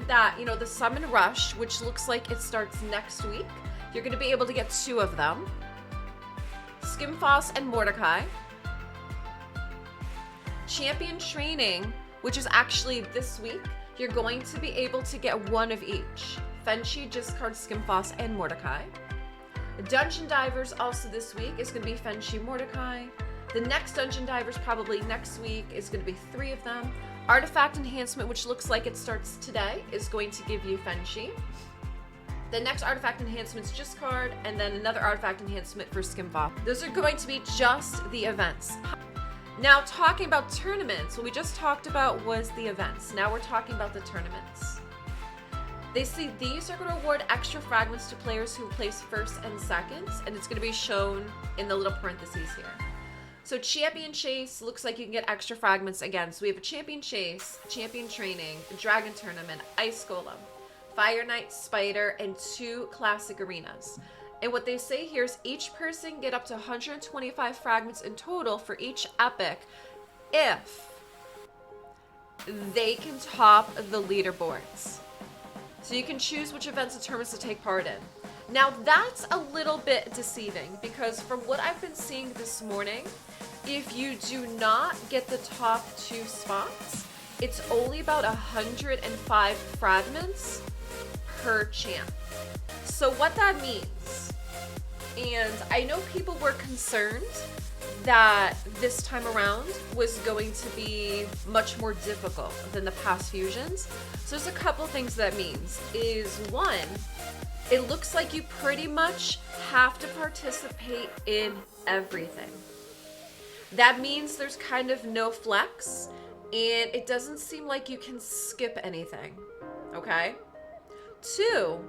that, you know, the Summon Rush, which looks like it starts next week, you're going to be able to get 2 of them. Skimfoss and Mordecai. Champion Training, which is actually this week, you're going to be able to get 1 of each. Fenshi, Discard, Skimfoss, and Mordecai. Dungeon Divers also this week is going to be Fenshi, Mordecai. The next Dungeon Divers probably next week is going to be 3 of them. Artifact Enhancement, which looks like it starts today, is going to give you Fenshi. The next Artifact Enhancement's Discard, and then another Artifact Enhancement for Skimfoss. Those are going to be just the events. Now, talking about tournaments, what we just talked about was the events. Now we're talking about the tournaments. They say these are going to award extra fragments to players who place first and second, and it's going to be shown in the little parentheses here. So Champion Chase looks like you can get extra fragments again. So we have a Champion Chase, Champion Training, a Dragon Tournament, Ice Golem, Fire Knight, Spider, and 2 Classic Arenas. And what they say here is each person get up to 125 fragments in total for each epic if they can top the leaderboards. So you can choose which events and tournaments to take part in. Now that's a little bit deceiving because from what I've been seeing this morning, if you do not get the top 2 spots, it's only about 105 fragments per champ. So what that means, and I know people were concerned that this time around was going to be much more difficult than the past fusions. So there's a couple things that means. Is 1, it looks like you pretty much have to participate in everything. That means there's kind of no flex, and it doesn't seem like you can skip anything, okay? 2,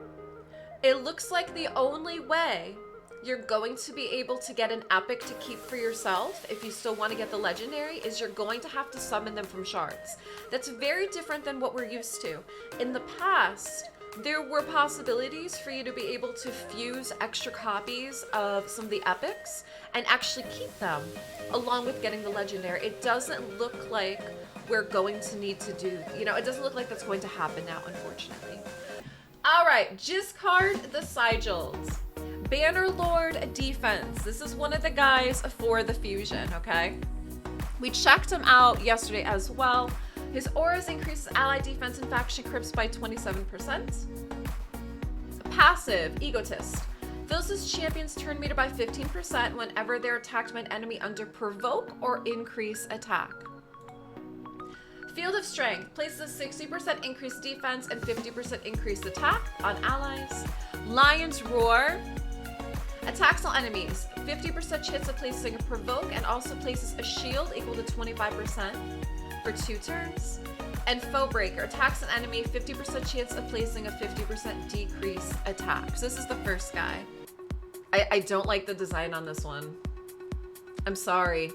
it looks like the only way you're going to be able to get an epic to keep for yourself, if you still want to get the legendary, is you're going to have to summon them from shards. That's very different than what we're used to. In the past, there were possibilities for you to be able to fuse extra copies of some of the epics and actually keep them along with getting the legendary. It doesn't look like we're going to need to do, you know, it doesn't look like that's going to happen now, unfortunately. All right, discard the sigils. Bannerlord Defense. This is one of the guys for the fusion, okay? We checked him out yesterday as well. His auras increases ally defense and faction crypts by 27%. Passive, Egotist. Fills his champion's turn meter by 15% whenever they're attacked by an enemy under provoke or increase attack. Field of Strength. Places a 60% increased defense and 50% increased attack on allies. Lion's Roar. Attacks all enemies. 50% chance of placing a provoke and also places a shield equal to 25% for 2 turns. And Foe Breaker. Attacks an enemy. 50% chance of placing a 50% decrease attack. So this is the first guy. I don't like the design on this one. I'm sorry.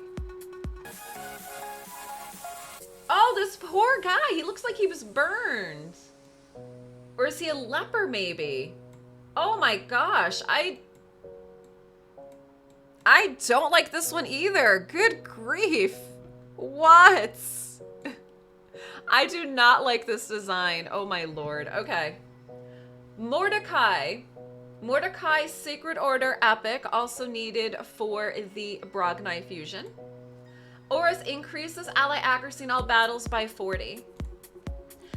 Oh, this poor guy. He looks like he was burned. Or is he a leper maybe? Oh my gosh. I don't like this one either. Good grief. What? I do not like this design. Oh my lord. Okay. Mordecai. Mordecai Sacred Order Epic, also needed for the Brogni fusion. Auras increases ally accuracy in all battles by 40.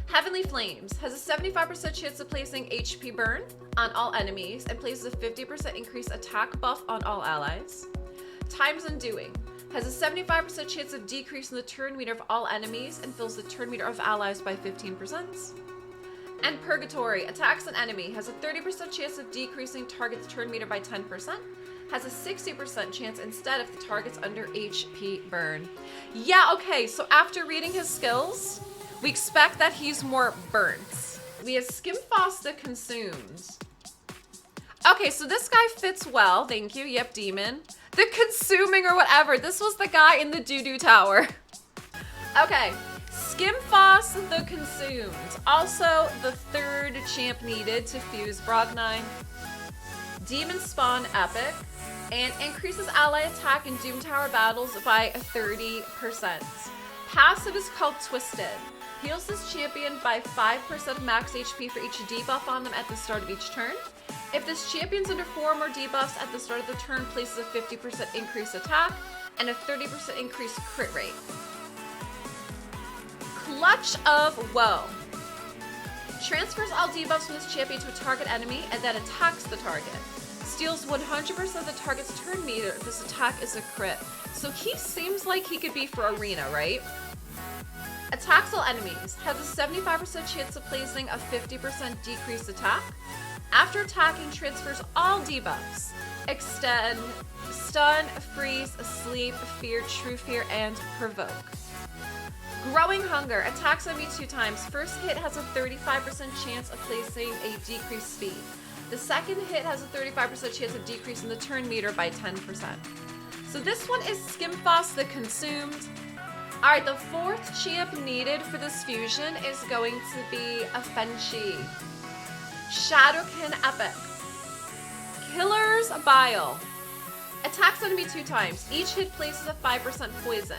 Heavenly Flames has a 75% chance of placing HP burn on all enemies and places a 50% increased attack buff on all allies. Time's Undoing has a 75% chance of decreasing the turn meter of all enemies and fills the turn meter of allies by 15%. And Purgatory attacks an enemy, has a 30% chance of decreasing target's turn meter by 10%, has a 60% chance instead if the target's under HP burn. Yeah, okay, so after reading his skills, we expect that he's more burnt. We have Skimfoss the Consumed. Okay, so this guy fits well. Thank you. Yep, Demon. The Consuming or whatever. This was the guy in the doo-doo tower. Okay, Skimfoss the Consumed. Also, the third champ needed to fuse Brogni. Demon Spawn Epic. And increases ally attack in Doom Tower battles by 30%. Passive is called Twisted. Heals this champion by 5% max HP for each debuff on them at the start of each turn. If this champion's under 4 or more debuffs at the start of the turn, places a 50% increased attack and a 30% increased crit rate. Clutch of Woe. Transfers all debuffs from this champion to a target enemy and then attacks the target. Steals 100% of the target's turn meter if this attack is a crit. So he seems like he could be for Arena, right? Attacks all enemies. Has a 75% chance of placing a 50% decreased attack. After attacking, transfers all debuffs. Extend, Stun, Freeze, Sleep, Fear, True Fear, and Provoke. Growing Hunger. Attacks enemy 2 times. First hit has a 35% chance of placing a decreased speed. The second hit has a 35% chance of decreasing the turn meter by 10%. So this one is Skimfoss the Consumed. Alright, the 4th champ needed for this fusion is going to be a Fenshi. Shadowkin Epic. Killer's Bile. Attacks enemy 2 times. Each hit places a 5% poison.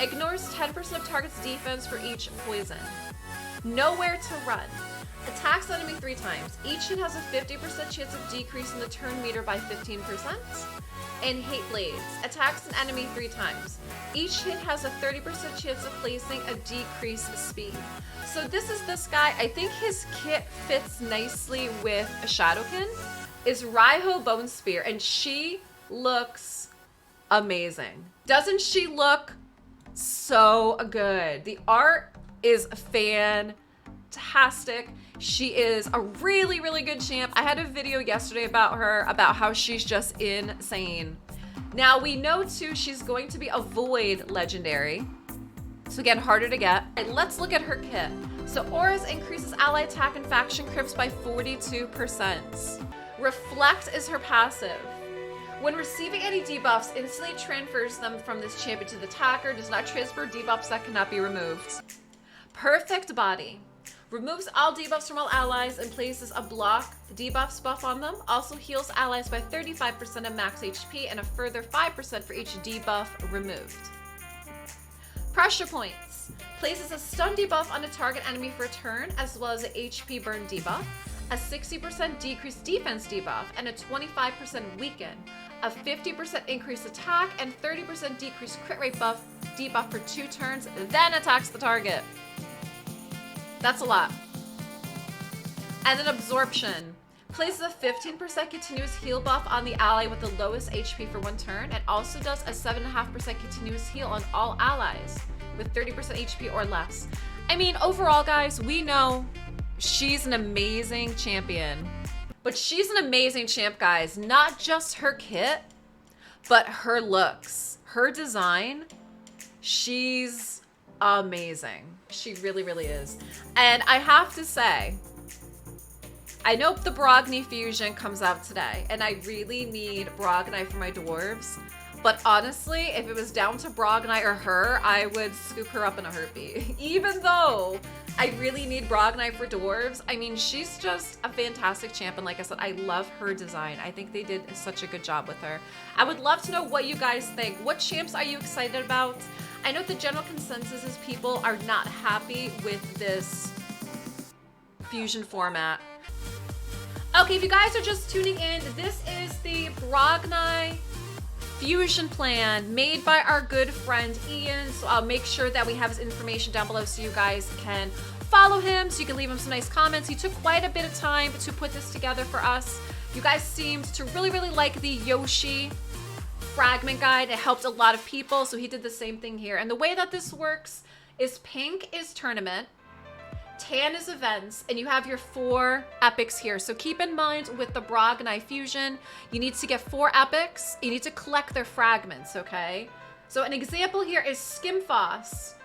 Ignores 10% of target's defense for each poison. Nowhere to Run. Attacks enemy 3 times. Each hit has a 50% chance of decreasing the turn meter by 15%. And Hate Blades. Attacks an enemy 3 times. Each hit has a 30% chance of placing a decreased speed. So this is this guy. I think his kit fits nicely with a Shadowkin. Is Riho Bonespear, and she looks amazing. Doesn't she look so good? The art is fantastic. She is a really, really good champ. I had a video yesterday about her, about how she's just insane. Now we know too, she's going to be a Void legendary. So again, harder to get. And let's look at her kit. So Auras increases ally attack and faction crits by 42%. Reflect is her passive. When receiving any debuffs, instantly transfers them from this champion to the attacker. Does not transfer debuffs that cannot be removed. Perfect Body. Removes all debuffs from all allies and places a block debuffs buff on them. Also heals allies by 35% of max HP and a further 5% for each debuff removed. Pressure Points. Places a stun debuff on a target enemy for a turn, as well as an HP burn debuff, a 60% decreased defense debuff, and a 25% weaken, a 50% increased attack, and 30% decreased crit rate debuff for 2 turns, then attacks the target. That's a lot. And then Absorption. Places a 15% continuous heal buff on the ally with the lowest HP for 1 turn, and also does a 7.5% continuous heal on all allies with 30% HP or less. I mean, overall, guys, we know she's an amazing champion. But she's an amazing champ, guys. Not just her kit, but her looks. Her design, she's amazing. She really, really is. And I have to say, I know the Brogni fusion comes out today, and I really need Brogni for my dwarves. But honestly, if it was down to Brogni or her, I would scoop her up in a heartbeat. Even though I really need Brogni for dwarves, I mean, she's just a fantastic champ. And like I said, I love her design. I think they did such a good job with her. I would love to know what you guys think. What champs are you excited about? I know the general consensus is people are not happy with this fusion format. Okay, if you guys are just tuning in, this is the Brogni fusion plan made by our good friend Ian. So I'll make sure that we have his information down below so you guys can follow him, so you can leave him some nice comments. He took quite a bit of time to put this together for us. You guys seemed to really, really like the Yoshi Fragment guide. It helped a lot of people, so he did the same thing here. And the way that this works is pink is tournament, tan is events, and you have your 4 epics here. So keep in mind with the Brogni fusion, you need to get 4 epics. You need to collect their fragments, okay? So an example here is Skimfoss.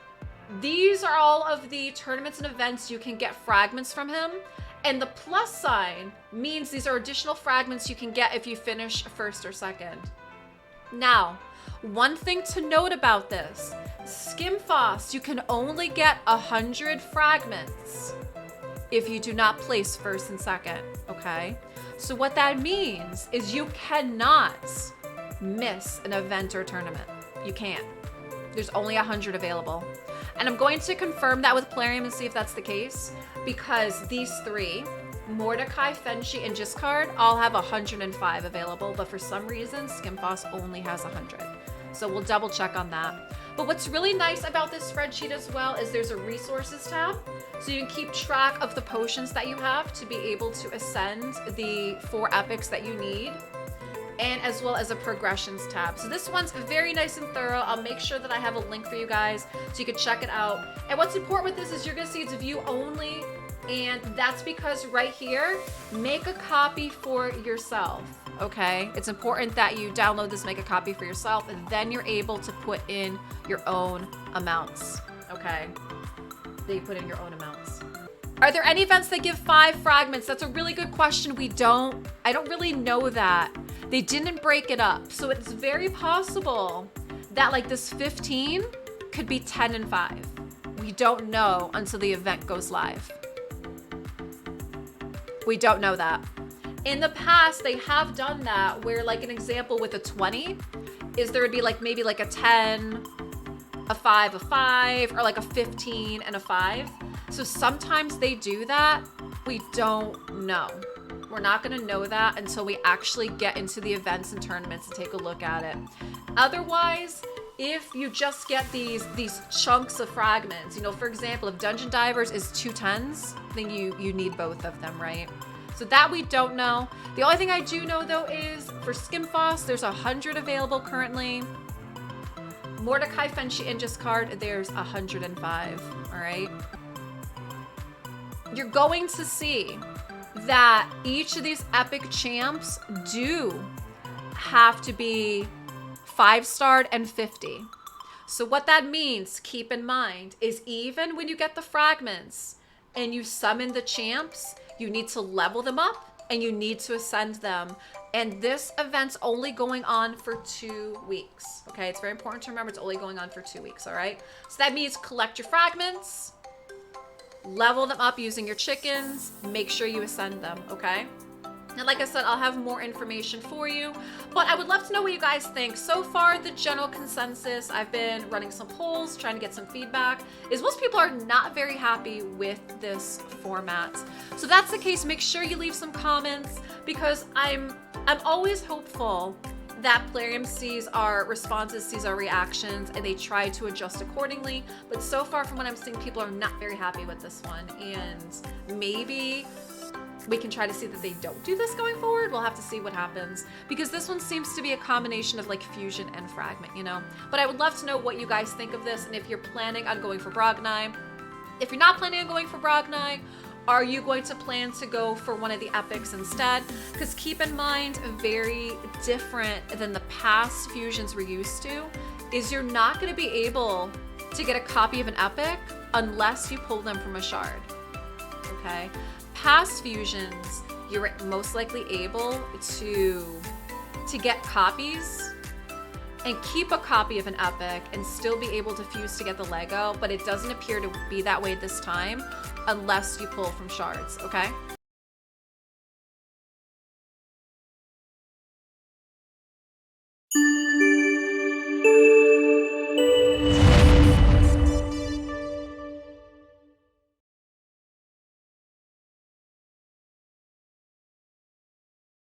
These are all of the tournaments and events you can get fragments from him. And the plus sign means these are additional fragments you can get if you finish 1st or 2nd. Now, one thing to note about this, Skimfoss, you can only get 100 fragments if you do not place 1st and 2nd, okay? So what that means is you cannot miss an event or tournament. You can't. There's only 100 available. And I'm going to confirm that with Plarium and see if that's the case, because these three, Mordecai, Fenshi, and Discard, all have 105 available, but for some reason, Skimfoss only has 100. So we'll double check on that. But what's really nice about this spreadsheet as well is there's a resources tab. So you can keep track of the potions that you have to be able to ascend the 4 epics that you need, and as well as a progressions tab. So this one's very nice and thorough. I'll make sure that I have a link for you guys so you can check it out. And what's important with this is you're gonna see it's view only, and that's because right here, make a copy for yourself, okay? It's important that you download this, make a copy for yourself, and then you're able to put in your own amounts, okay? Then you put in your own amounts. Are there any events that give 5 fragments? That's a really good question. I don't really know that. They didn't break it up. So it's very possible that like this 15 could be 10 and 5. We don't know until the event goes live. We don't know that. In the past, they have done that where like an example with a 20 is there would be like maybe like a 10, a 5, or like a 15 and a 5. So sometimes they do that. We don't know. We're not gonna know that until we actually get into the events and tournaments and take a look at it. Otherwise, if you just get these chunks of fragments, you know, for example, if Dungeon Divers is 2 10s, then you need both of them, right? So that we don't know. The only thing I do know though is for Skimfoss, there's 100 available currently. Mordecai, Fenshi, and Discard, there's 105, all right? You're going to see that each of these epic champs do have to be 5-starred and 50. So what that means, keep in mind, is even when you get the fragments and you summon the champs, you need to level them up and you need to ascend them. And this event's only going on for 2 weeks, okay? It's very important to remember it's only going on for 2 weeks, all right? So that means collect your fragments, level them up using your chickens, make sure you ascend them, okay? And like I said, I'll have more information for you, but I would love to know what you guys think. So far, the general consensus, I've been running some polls, trying to get some feedback, is most people are not very happy with this format. So if that's the case, make sure you leave some comments, because I'm always hopeful that Plarium sees our responses, sees our reactions, and they try to adjust accordingly. But so far from what I'm seeing, people are not very happy with this one, and maybe we can try to see that they don't do this going forward. We'll have to see what happens, because this one seems to be a combination of like fusion and fragment, you know? But I would love to know what you guys think of this, and if you're planning on going for Brogni. If you're not planning on going for Brogni, are you going to plan to go for one of the epics instead? Because keep in mind, very different than the past fusions we're used to, is you're not going to be able to get a copy of an epic unless you pull them from a shard, okay? Past fusions, you're most likely able to get copies and keep a copy of an epic and still be able to fuse to get the Lego, but it doesn't appear to be that way this time unless you pull from shards, okay?